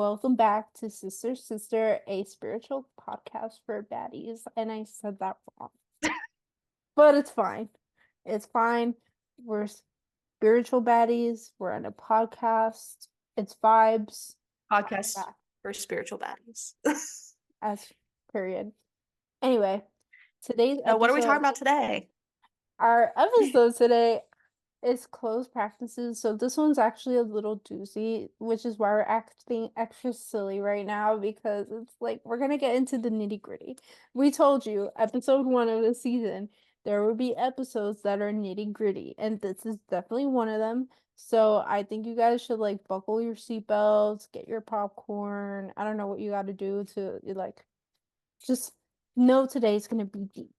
welcome back to Sister, a spiritual podcast for baddies. And I said that wrong, but it's fine. It's fine. We're spiritual baddies. We're on a podcast. It's vibes. Podcast Back for spiritual baddies. as period. Anyway, today's So what are we talking episode, about today? our episode today is closed practices. So this one's actually a little doozy, which is why we're acting extra silly right now because it's like we're gonna get into the nitty-gritty. We told you, episode 1 of the season, there will be episodes that are nitty-gritty, and this is definitely one of them. So I think you guys should like buckle your seatbelts, get your popcorn. I don't know what you got to do to like just know today's gonna be deep.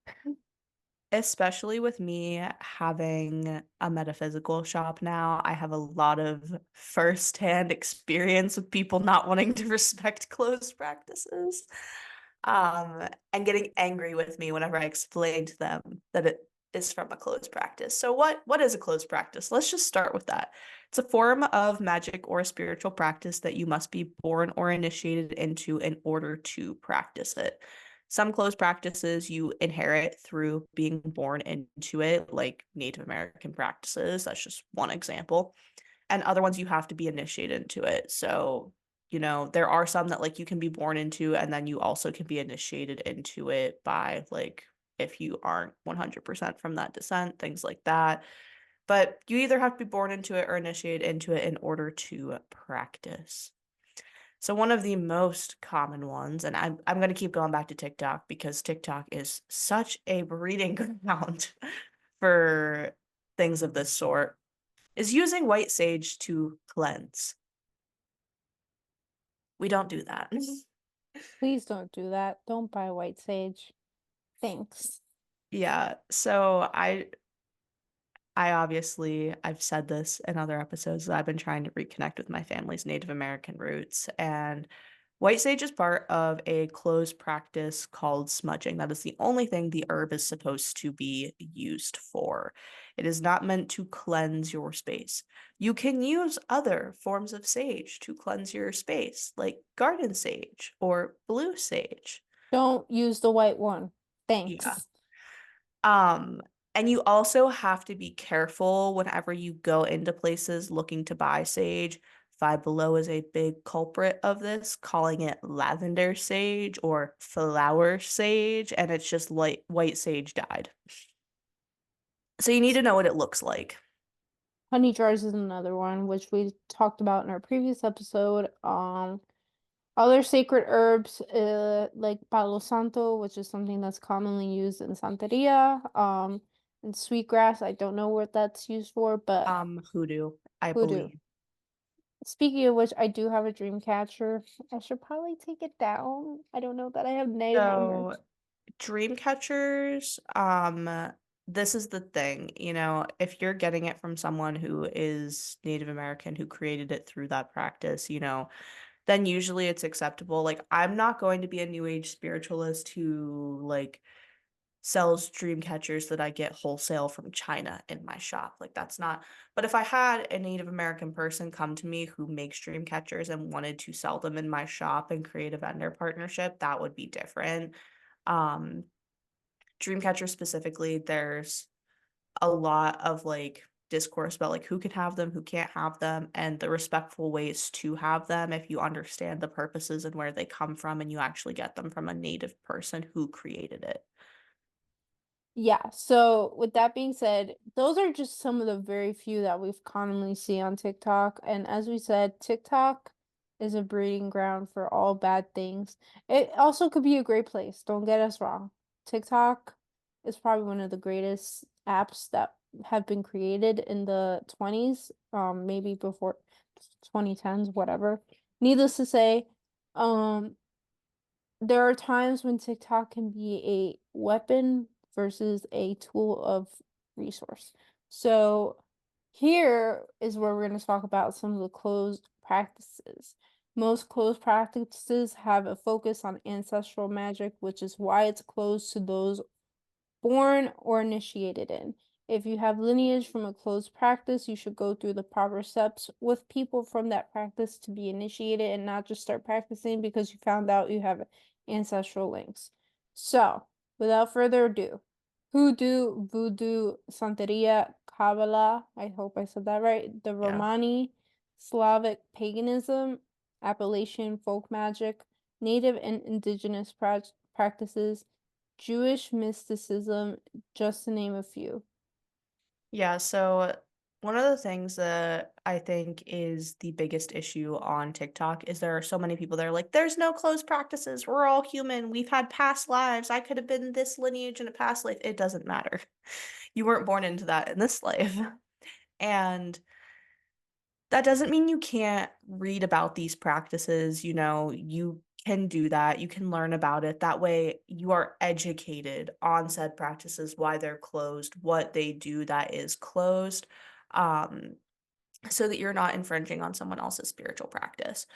Especially with me having a metaphysical shop now, I have a lot of firsthand experience with people not wanting to respect closed practices. And getting angry with me whenever I explain to them that it is from a closed practice. So what is a closed practice? Let's just start with that. It's a form of magic or spiritual practice that you must be born or initiated into in order to practice it. Some closed practices you inherit through being born into it, like Native American practices. That's just one example. And other ones you have to be initiated into it. So, there are some that like you can be born into, and then you also can be initiated into it by like if you aren't 100% from that descent, things like that. But you either have to be born into it or initiated into it in order to practice. So one of the most common ones, and I'm going to keep going back to TikTok because TikTok is such a breeding ground for things of this sort, is using white sage to cleanse. We don't do that. Please don't do that. Don't buy white sage. Thanks. Yeah, so I obviously I've said this in other episodes that I've been trying to reconnect with my family's Native American roots, and white sage is part of a closed practice called smudging. That is the only thing the herb is supposed to be used for. It is not meant to cleanse your space. You can use other forms of sage to cleanse your space, like garden sage or blue sage. Don't use the white one. Yeah. Thanks. Um, and you also have to be careful whenever you go into places looking to buy sage. Five Below is a big culprit of this, calling it lavender sage or flower sage, and it's just like white sage dyed. So you need to know what it looks like. Honey jars is another one, which we talked about in our previous episode. Other sacred herbs, like Palo Santo, which is something that's commonly used in Santeria. And sweetgrass, I don't know what that's used for, but Hoodoo, I hoodoo. believe. Speaking of which, I do have a dream catcher. I should probably take it down. I don't know that I have Native So American. dream catchers, this is the thing, if you're getting it from someone who is Native American who created it through that practice, then usually it's acceptable. Like, I'm not going to be a new age spiritualist who like sells dream catchers that I get wholesale from China in my shop. Like, that's not, but if I had a Native American person come to me who makes dream catchers and wanted to sell them in my shop and create a vendor partnership, that would be different. Um, Dreamcatcher specifically, there's a lot of like discourse about like who can have them, who can't have them, and the respectful ways to have them if you understand the purposes and where they come from and you actually get them from a native person who created it. Yeah, so with that being said, those are just some of the very few that we've commonly see on TikTok. And as we said, TikTok is a breeding ground for all bad things. It also could be a great place, don't get us wrong. TikTok is probably one of the greatest apps that have been created in the 20s, maybe before 2010s, whatever. Needless to say, um, there are times when TikTok can be a weapon versus a tool of resource. So here is where we're going to talk about some of the closed practices. Most closed practices have a focus on ancestral magic, which is why it's closed to those born or initiated in. If you have lineage from a closed practice, you should go through the proper steps with people from that practice to be initiated and not just start practicing because you found out you have ancestral links. So, without further ado, Hoodoo, Voodoo, Santeria, Kabbalah, I hope I said that right, the Yeah. Romani, Slavic paganism, Appalachian folk magic, native and indigenous practices, Jewish mysticism, just to name a few. Yeah, so one of the things that I think is the biggest issue on TikTok is there are so many people that are like, there's no closed practices. We're all human. We've had past lives. I could have been this lineage in a past life. It doesn't matter. You weren't born into that in this life. And that doesn't mean you can't read about these practices. You can do that. You can learn about it. That way, you are educated on said practices, why they're closed, what they do that is closed, um, so that you're not infringing on someone else's spiritual practice.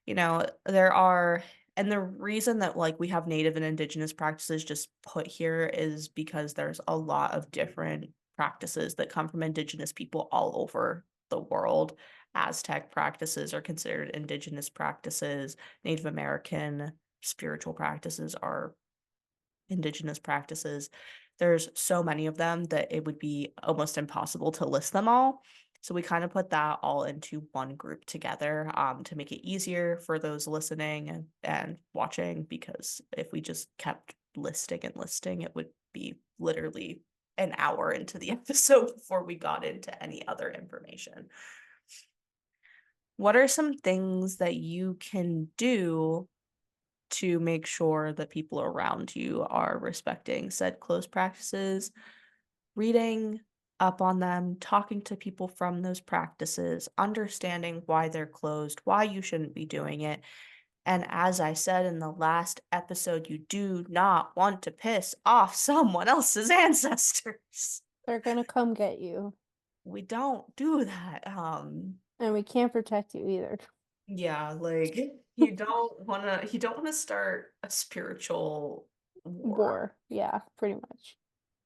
There are, and the reason that like we have native and indigenous practices just put here is because there's a lot of different practices that come from indigenous people all over the world. Aztec practices are considered indigenous practices. Native American spiritual practices are indigenous practices. There's so many of them that it would be almost impossible to list them all. So we kind of put that all into one group together, to make it easier for those listening and watching, because if we just kept listing and listing, it would be literally an hour into the episode before we got into any other information. What are some things that you can do to make sure that people around you are respecting said close practices, reading up on them, talking to people from those practices, understanding why they're closed, why you shouldn't be doing it. And as I said in the last episode, you do not want to piss off someone else's ancestors. They're gonna come get you, We don't do that. and we can't protect you either. Yeah, like you don't want to start a spiritual war. War, yeah, pretty much.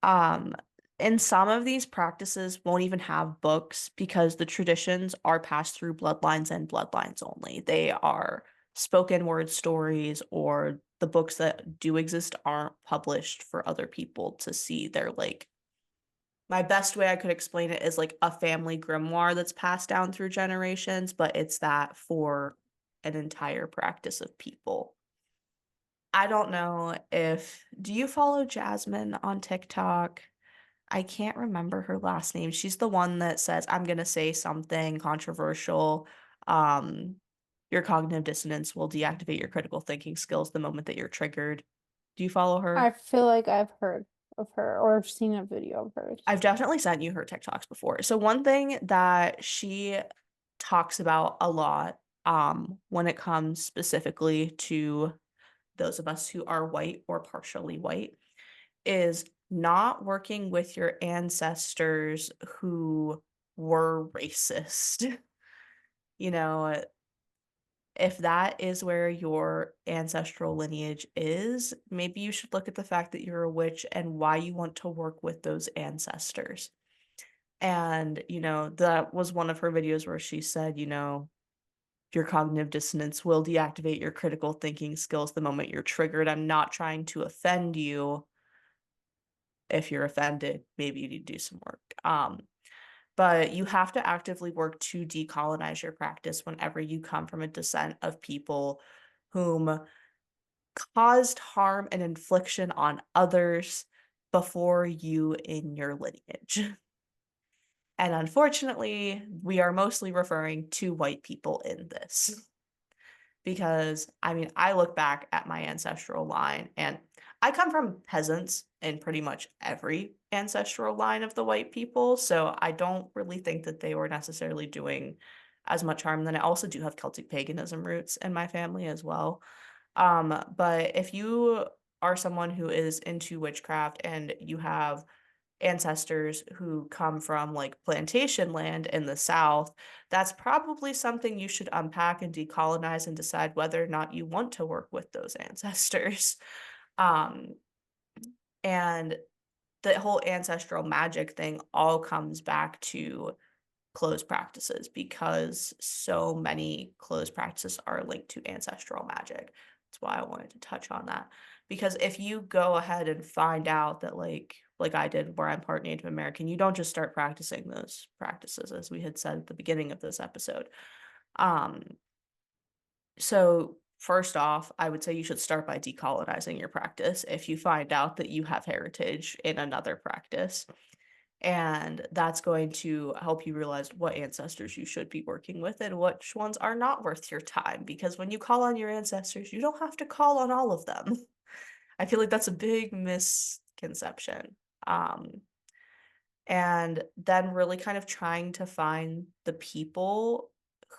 Um, and some of these practices won't even have books because the traditions are passed through bloodlines and bloodlines only. They are spoken word stories, or the books that do exist aren't published for other people to see. They're like, my best way I could explain it is like a family grimoire that's passed down through generations, but it's that for an entire practice of people. I don't know if do you follow Jasmine on TikTok? I can't remember her last name. She's the one that says, I'm gonna say something controversial. Um, your cognitive dissonance will deactivate your critical thinking skills the moment that you're triggered. Do you follow I her? feel like I've heard of her or I've seen a video of hers. I've definitely sent you her TikToks before. So one thing that she talks about a lot, when it comes specifically to those of us who are white or partially white, is not working with your ancestors who were racist. You know, if that is where your ancestral lineage is, maybe you should look at the fact that you're a witch and why you want to work with those ancestors. And, that was one of her videos where she said, your cognitive dissonance will deactivate your critical thinking skills the moment you're triggered. I'm not trying to offend you. If you're offended, maybe you need to do some work. But you have to actively work to decolonize your practice whenever you come from a descent of people whom caused harm and infliction on others before you in your lineage. And unfortunately, we are mostly referring to white people in this. Because I mean, I look back at my ancestral line and I come from peasants in pretty much every ancestral line of the white people. So I don't really think that they were necessarily doing as much harm. Then I also do have Celtic paganism roots in my family as well. But if you are someone who is into witchcraft and you have ancestors who come from like plantation land in the South, that's probably something you should unpack and decolonize and decide whether or not you want to work with those ancestors. Um, and the whole ancestral magic thing all comes back to closed practices because so many closed practices are linked to ancestral magic. That's why I wanted to touch on that. Because if you go ahead and find out that like I did where I'm part Native American, you don't just start practicing those practices as we had said at the beginning of this episode. Um so first off, I would say you should start by decolonizing your practice if you find out that you have heritage in another practice. And that's going to help you realize what ancestors you should be working with and which ones are not worth your time. Because when you call on your ancestors, you don't have to call on all of them. I feel like that's a big misconception. Um, and then really kind of trying to find the people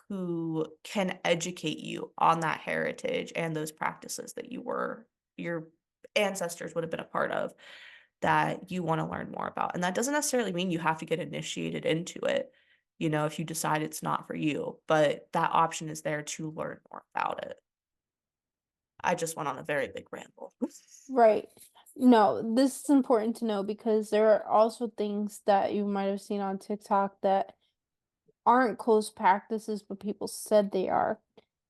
who can educate you on that heritage and those practices that your ancestors would have been a part of that you want to learn more about. And that doesn't necessarily mean you have to get initiated into it, if you decide it's not for you, but that option is there to learn more about it. I just went on a very big ramble. Right. No, this is important to know because there are also things that you might have seen on TikTok that aren't closed practices, but people said they are.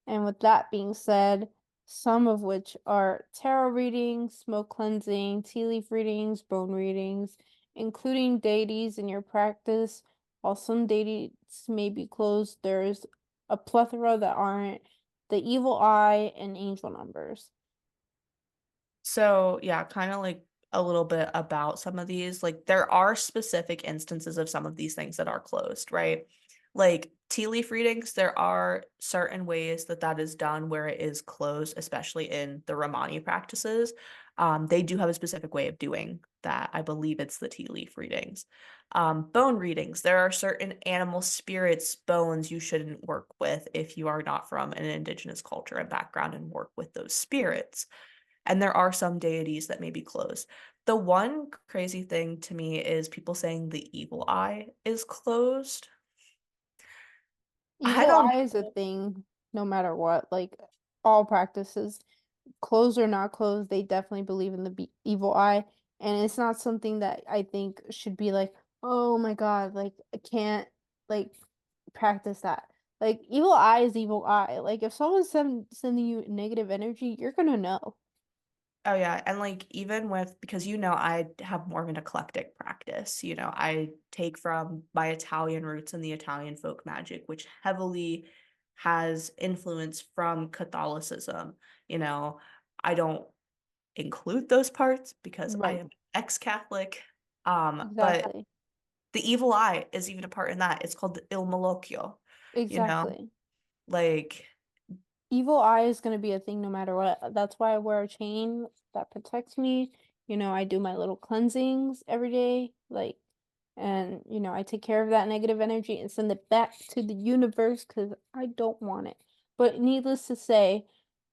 And with that being said, some of which are tarot readings, smoke cleansing, tea leaf readings, bone readings, including deities in your practice. While some deities may be closed, there's a plethora that aren't. The evil eye and angel numbers. So, yeah, kind of like a little bit about some of these. Like, there are specific instances of some of these things that are closed, right? Like tea leaf readings, there are certain ways that that is done where it is closed, especially in the Ramani practices. They do have a specific way of doing that. I believe it's the tea leaf readings. Bone readings, there are certain animal spirits, bones you shouldn't work with if you are not from an indigenous culture and background and work with those spirits. And there are some deities that may be closed. The one crazy thing to me is people saying the evil eye is closed. I Evil don't eye is a thing no matter what, like all practices. Closed or not closed, they definitely believe in the evil eye. And it's not something that I think should be like, oh my God, like I can't like practice that. Like evil eye is evil eye. Like if someone's sending you negative energy, you're gonna know. Oh yeah, and like even with because I have more of an eclectic practice. I take from my Italian roots and the Italian folk magic, which heavily has influence from Catholicism. You know, I don't include those parts because I Right. am ex-Catholic. But Exactly. the evil eye is even a part in that. It's called the il malocchio, you know? Exactly. Like, Evil eye is gonna be a thing no matter what. That's why I wear a chain that protects me. I do my little cleansings every day, like, and I take care of that negative energy and send it back to the universe because I don't want it. But needless to say,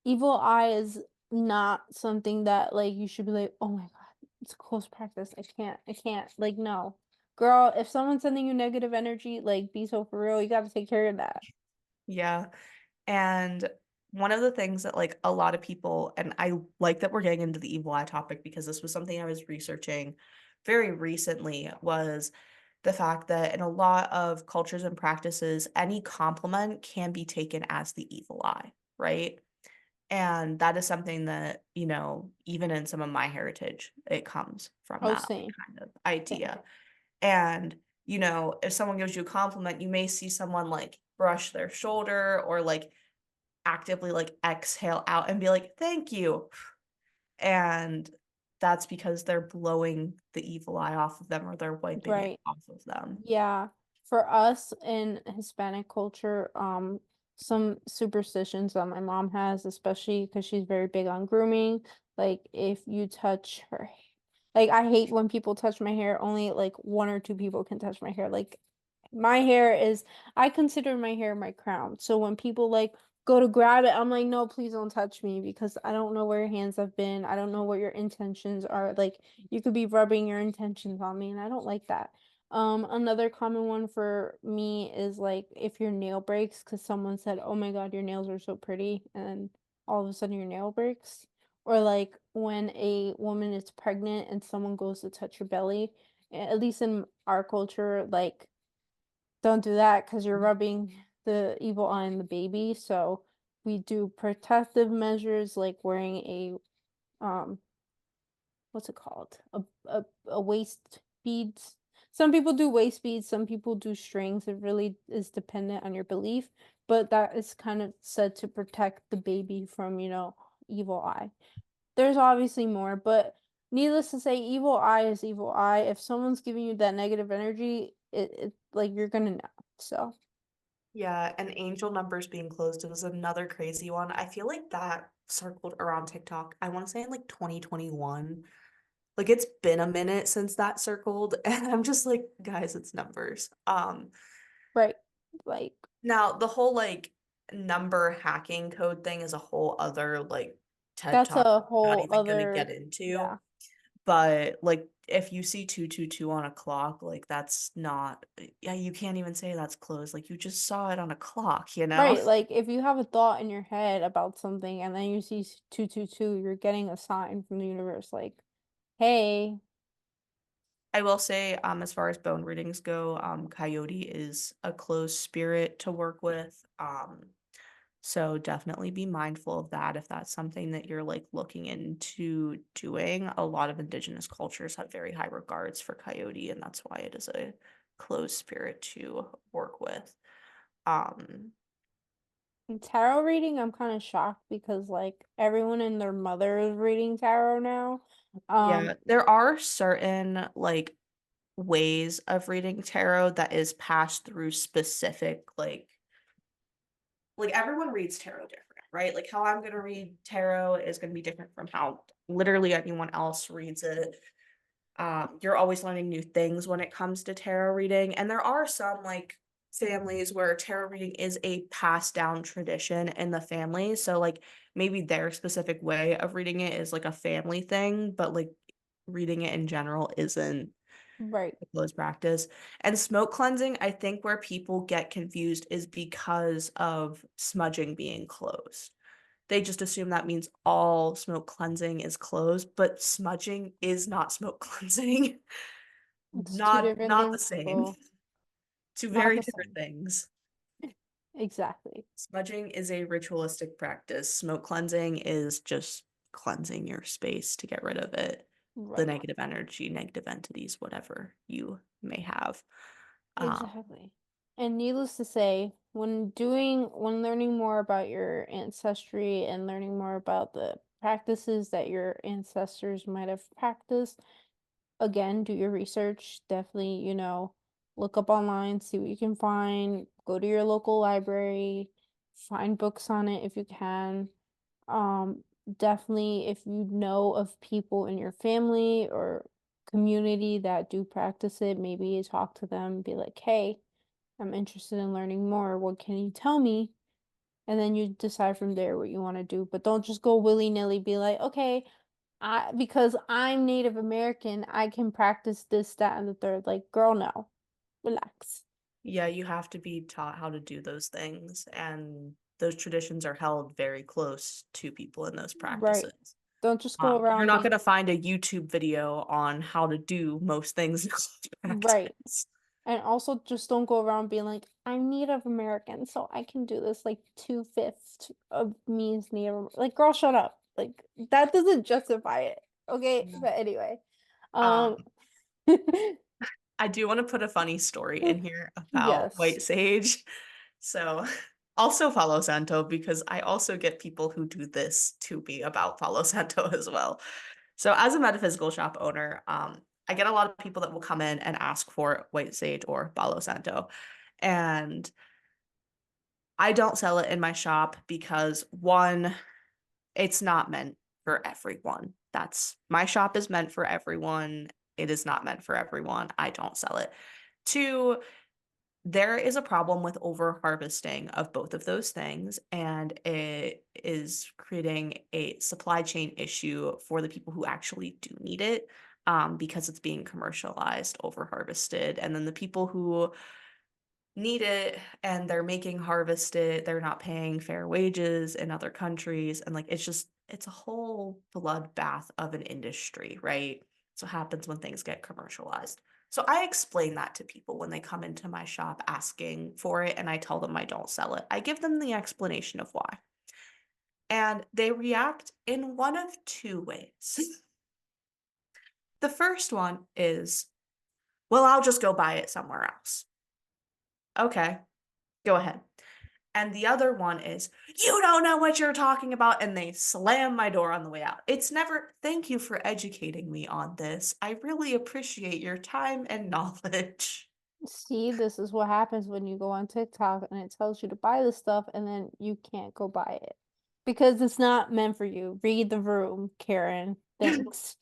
evil eye is not something that like you should be like, oh my God, it's close practice. I can't. Like, no. Girl, if someone's sending you negative energy, like be so for real, you gotta take care of that. yeah. And one of the things that like a lot of people, and I like that we're getting into the evil eye topic because this was something I was researching very recently, was the fact that in a lot of cultures and practices, any compliment can be taken as the evil eye, right? And that is something that, even in some of my heritage, it comes from Oh, that same. kind of Same. idea. And, if someone gives you a compliment, you may see someone like brush their shoulder or like actively like exhale out and be like, thank you. And that's because they're blowing the evil eye off of them or they're wiping it Right. off of them. Yeah, for us in Hispanic culture, some superstitions that my mom has, especially because she's very big on grooming, like if you touch her, like I hate when people touch my hair, only like one or two people can touch my hair. Like my hair is, I consider my hair my crown. So when people like go to grab it, I'm like, no, please don't touch me because I don't know where your hands have been. I don't know what your intentions are. Like you could be rubbing your intentions on me, and I don't like that. Another common one for me is like if your nail breaks because someone said, "Oh my God, your nails are so pretty," and all of a sudden your nail breaks. Or like when a woman is pregnant and someone goes to touch her belly, at least in our culture, like don't do that because you're rubbing the evil eye on the baby. So we do protective measures like wearing a what's it called? A waist beads. Some people do waist beads, some people do strings. It really is dependent on your belief, but that is kind of said to protect the baby from, evil eye. There's obviously more, but needless to say, evil eye is evil eye. If someone's giving you that negative energy, it like you're gonna know. So, Yeah, and angel numbers being closed is another crazy one. I feel like that circled around TikTok. I want to say in like 2021. Like it's been a minute since that circled, and I'm just like, guys, it's numbers. right. Like Now the whole like number hacking code thing is a whole other like TED that's talk a I'm not whole even gonna get other, into. yeah. But like if you see 222 on a clock, like that's not, yeah, you can't even say that's closed. Like you just saw it on a clock, you know? Right, like if you have a thought in your head about something and then you see 222, you're getting a sign from the universe like, "Hey, I will say, as far as bone readings go, Coyote is a closed spirit to work with. So definitely be mindful of that if that's something that you're like looking into doing. A lot of indigenous cultures have very high regards for Coyote, and that's why it is a closed spirit to work with. Um, tarot reading." I'm kind of shocked because like everyone and their mother is reading tarot now. Um, yeah, there are certain like ways of reading tarot that is passed through specific like everyone reads tarot different, right? Like how I'm gonna read tarot is gonna be different from how literally anyone else reads it. You're always learning new things when it comes to tarot reading, and there are some like families where tarot reading is a passed down tradition in the family. So like maybe their specific way of reading it is like a family thing, but like reading it in general isn't right. a closed practice. And smoke cleansing, I think where people get confused is because of smudging being closed. They just assume that means all smoke cleansing is closed, but smudging is not smoke cleansing. It's two different Not the things, same. people. Two Not very the different same. things. Exactly. Smudging is a ritualistic practice. Smoke cleansing is just cleansing your space to get rid of it, the Right. negative energy, negative entities, whatever you may have. Um, Exactly. And needless to say, when learning more about your ancestry and learning more about the practices that your ancestors might have practiced, again, do your research. Definitely, look up online, see what you can find, go to your local library, find books on it if you can. Um, Definitely, if you know of people in your family or community that do practice it, maybe talk to them, be like, hey, I'm interested in learning more. What can you tell me? And then you decide from there what you want to do. But don't just go willy-nilly, be like, okay, because I'm Native American, I can practice this, that, and the third. Like, girl, no. Relax. Yeah, you have to be taught how to do those things, and those traditions are held very close to people in those Right. practices. Don't just go You're around not being going to find a YouTube video on how to do most things in right. practice. And also just don't go around being like, I'm Native American, so I can do this. Like 2/5 of me is Native. Like, girl, shut up. Like, that doesn't justify it. Okay. Mm. But anyway. Um, Um, I do want to put a funny story in here about yes. white sage. So, also Palo Santo, because I also get people who do this to me about Palo Santo as well. So, as a metaphysical shop owner, I get a lot of people that will come in and ask for white sage or Palo Santo. And I don't sell it in my shop because one, it's not meant for everyone. That's my shop is meant for everyone. It is not meant for everyone. I don't sell it. Two, there is a problem with over harvesting of both of those things, and it is creating a supply chain issue for the people who actually do need it, because it's being commercialized, over harvested. And then the people who need it and they're making harvest it. They're not paying fair wages in other countries. And like it's a whole bloodbath of an industry, right? So happens when things get commercialized. So I explain that to people when they come into my shop asking for it and I tell them I don't sell it. I give them the explanation of why. And they react in one of two ways. The first one is, well, I'll just go buy it somewhere else. Okay, go ahead. And the other one is, you don't know what you're talking about. And they slam my door on the way out. It's never, thank you for educating me on this. I really appreciate your time and knowledge. See, this is what happens when you go on TikTok and it tells you to buy the stuff and then you can't go buy it because it's not meant for you. Read the room, Karen. Thanks.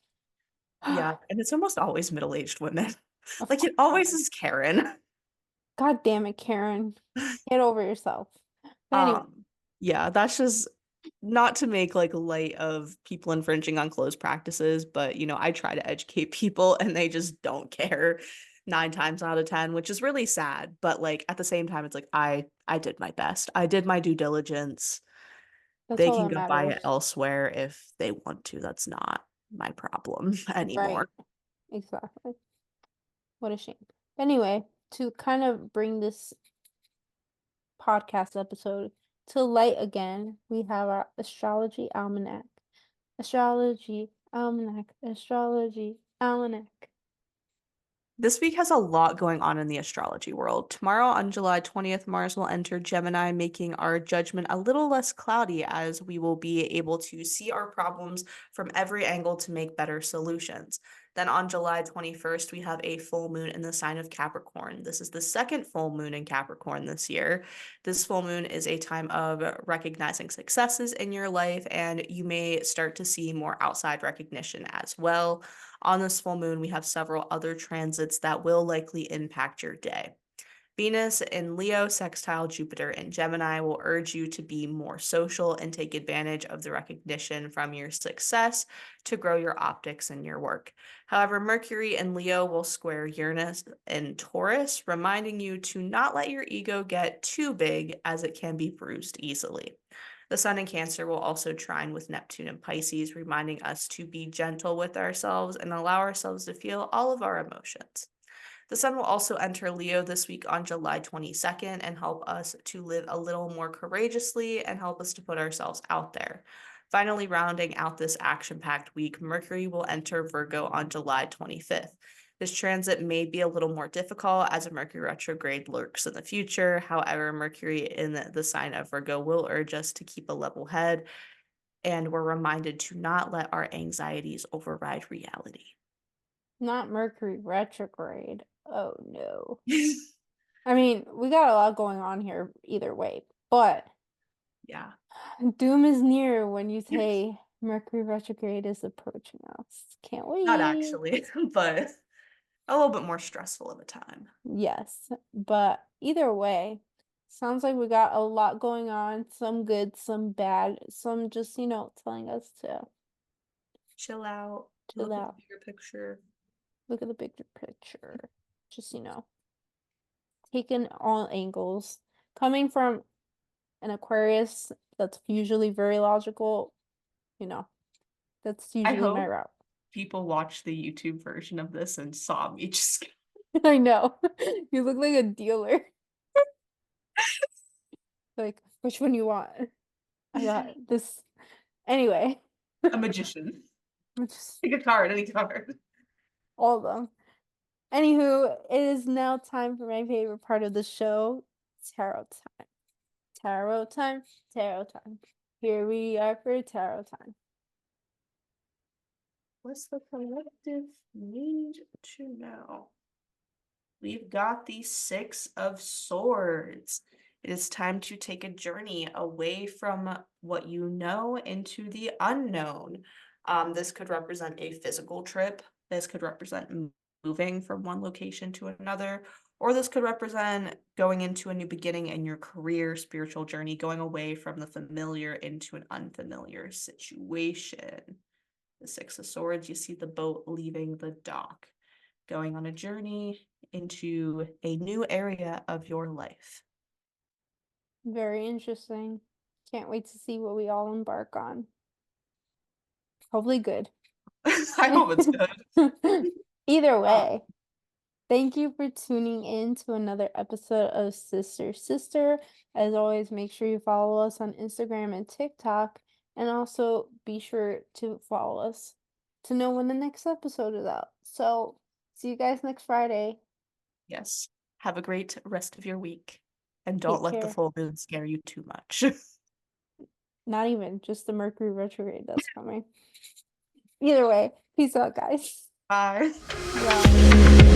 Yeah. And it's almost always middle aged women. Of Like it always course. is Karen. God damn it, Karen. Get over yourself. But anyway, Um, yeah, that's just not to make like light of people infringing on clothes practices, but I try to educate people and they just don't care 9 times out of 10, which is really sad. But like at the same time, it's like I did my best. I did my due diligence. that's They all can that go buy it matters. elsewhere if they want to. That's not my problem anymore. Right. Exactly. What a shame. Anyway, to kind of bring this podcast episode to light again, we have our astrology almanac. Astrology almanac. Astrology almanac. This week has a lot going on in the astrology world. Tomorrow, on July 20th, Mars will enter Gemini, making our judgment a little less cloudy as we will be able to see our problems from every angle to make better solutions. Then on July 21st, we have a full moon in the sign of Capricorn. This is the second full moon in Capricorn this year. This full moon is a time of recognizing successes in your life, and you may start to see more outside recognition as well. On this full moon, we have several other transits that will likely impact your day. Venus in Leo sextile Jupiter in Gemini will urge you to be more social and take advantage of the recognition from your success to grow your optics in your work. However, Mercury in Leo will square Uranus in Taurus, reminding you to not let your ego get too big as it can be bruised easily. The Sun in Cancer will also trine with Neptune in Pisces, reminding us to be gentle with ourselves and allow ourselves to feel all of our emotions. The Sun will also enter Leo this week on July 22nd and help us to live a little more courageously and help us to put ourselves out there. Finally, rounding out this action packed week, Mercury will enter Virgo on July 25th. This transit may be a little more difficult as a Mercury retrograde lurks in the future. However, Mercury in the sign of Virgo will urge us to keep a level head, and we're reminded to not let our anxieties override reality. Not Mercury retrograde. Oh no. I mean, we got a lot going on here either way, but Yeah. doom is near when you say Mercury retrograde is approaching us. Can't Not wait. actually, but a little bit more stressful of a time. Yes, but either way, sounds like we got a lot going on, some good, some bad, some just, telling us to Chill out, chill look at the out, bigger picture. look at the bigger picture. Just, taking all angles. Coming from an Aquarius that's usually very logical, you know, that's I usually my hope route. people watch the YouTube version of this and saw me just I know. You look like a dealer. Like, which one you want? I got this. Anyway, a magician. just Pick a card, any card. all of them. Anywho, it is now time for my favorite part of the show, tarot time. Tarot time, tarot time. Here we are for tarot time. What's the collective need to know? We've got the Six of Swords. It is time to take a journey away from what you know into the unknown. This could represent a physical trip. This could represent moving from one location to another, or this could represent going into a new beginning in your career, spiritual journey, going away from the familiar into an unfamiliar situation. The Six of Swords, you see the boat leaving the dock. going on a journey into a new area of your life. Very interesting. Can't wait to see what we all embark on. Hopefully good. I hope it's good. Either Uh, way, thank you for tuning in to another episode of Sister Sister. As always, make sure you follow us on Instagram and TikTok, and also be sure to follow us to know when the next episode is out. So, see you guys next Friday. yes. Have a great rest of your week. And don't Take let the care. full moon scare you too much. Not even, just the Mercury retrograde that's coming. Either way, peace out, guys. Bye. Bye.